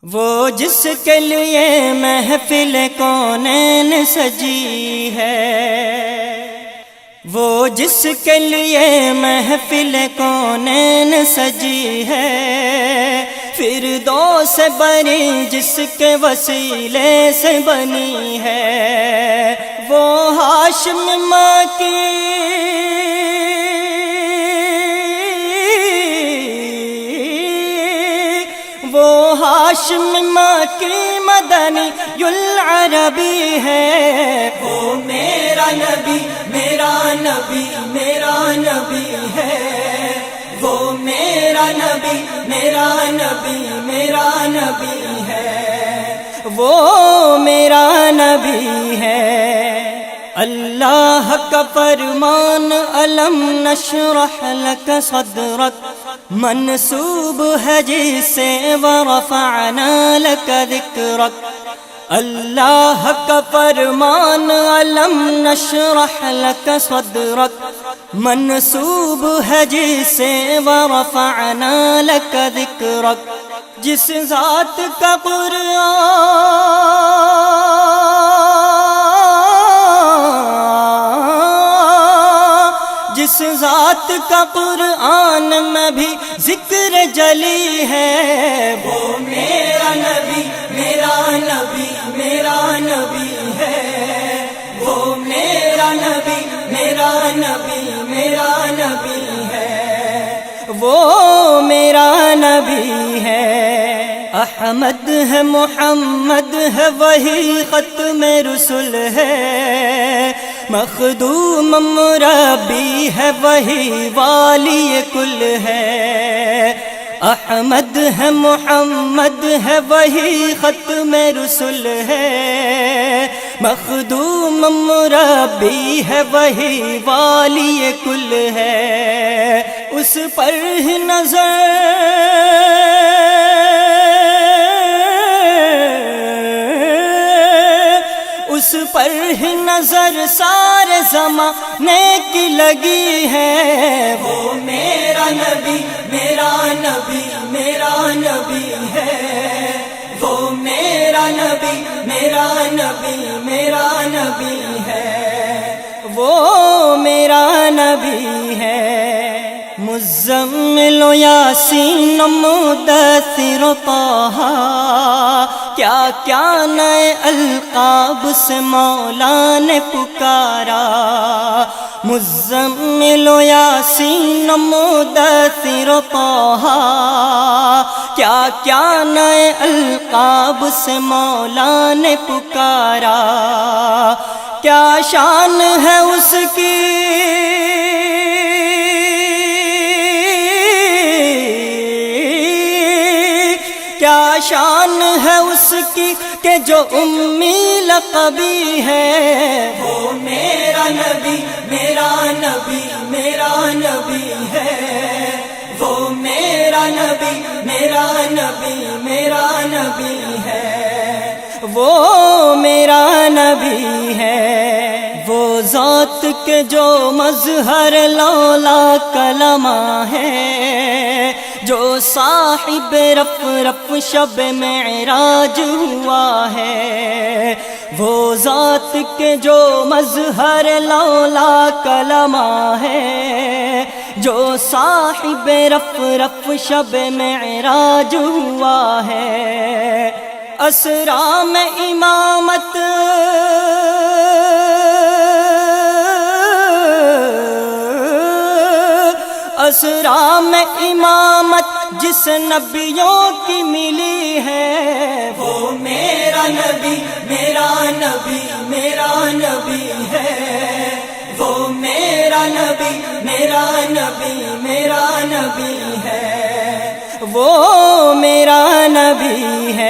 وہ جس کے لیے محفل کونین سجی ہے، وہ جس کے لیے محفل کونین سجی ہے، فردوس بری جس کے وسیلے سے بنی ہے، وہ ہاشم ماں کی ہاشم ماں کی مدنی العربی ہے، وہ میرا نبی میرا نبی میرا نبی ہے، وہ میرا نبی میرا نبی میرا نبی ہے، وہ میرا نبی ہے۔ اللہ کا فرمان الم نشرح لک صدرک منسوب ہے جسے ورفعنا لک ذکرک، اللہ کا فرمان الم نشرح لک صدرک منسوب ہے جسے ورفعنا لک ذکرک، جس ذات کا جس ذات کا قرآن میں بھی ذکر جلی ہے، وہ میرا نبی میرا نبی میرا نبی ہے، وہ میرا نبی میرا نبی میرا نبی ہے، وہ میرا نبی ہے۔ احمد ہے محمد ہے وہی ختم رسل ہے، مخدوم مربی ہے وہی والی کل ہے، احمد ہے محمد ہے وہی ختم رسل ہے، مخدوم مربی ہے وہی والی کل ہے، اس پر ہی اس پر ہی نظر سارے زمانے کی لگی ہے، وہ میرا نبی میرا نبی میرا نبی ہے، وہ میرا نبی میرا نبی میرا نبی ہے، وہ میرا نبی ہے۔ مزمل یاسین مدثر طہ، کیا کیا نئے القاب سے مولا نے پکارا، مزمل یاسین مدثر طہ، کیا کیا نئے القاب سے مولا نے پکارا، کیا شان ہے اس کی کیا شان ہے اس کی کہ جو امی لقبی ہے، وہ میرا نبی میرا نبی میرا نبی ہے، وہ میرا نبی میرا نبی میرا نبی ہے، وہ میرا نبی ہے۔ وہ ذات کے جو مظہر لولا کلمہ ہے، جو صاحب رف رف شب معراج ہوا ہے، وہ ذات کے جو مظہر لولا کلمہ ہے، جو صاحب رف رف شب معراج ہوا ہے، اسرا میں امامت اسرا میں امامت جس نبیوں کی ملی ہے، وہ میرا نبی میرا نبی میرا نبی ہے، وہ میرا نبی میرا نبی میرا نبی ہے، وہ میرا نبی ہے۔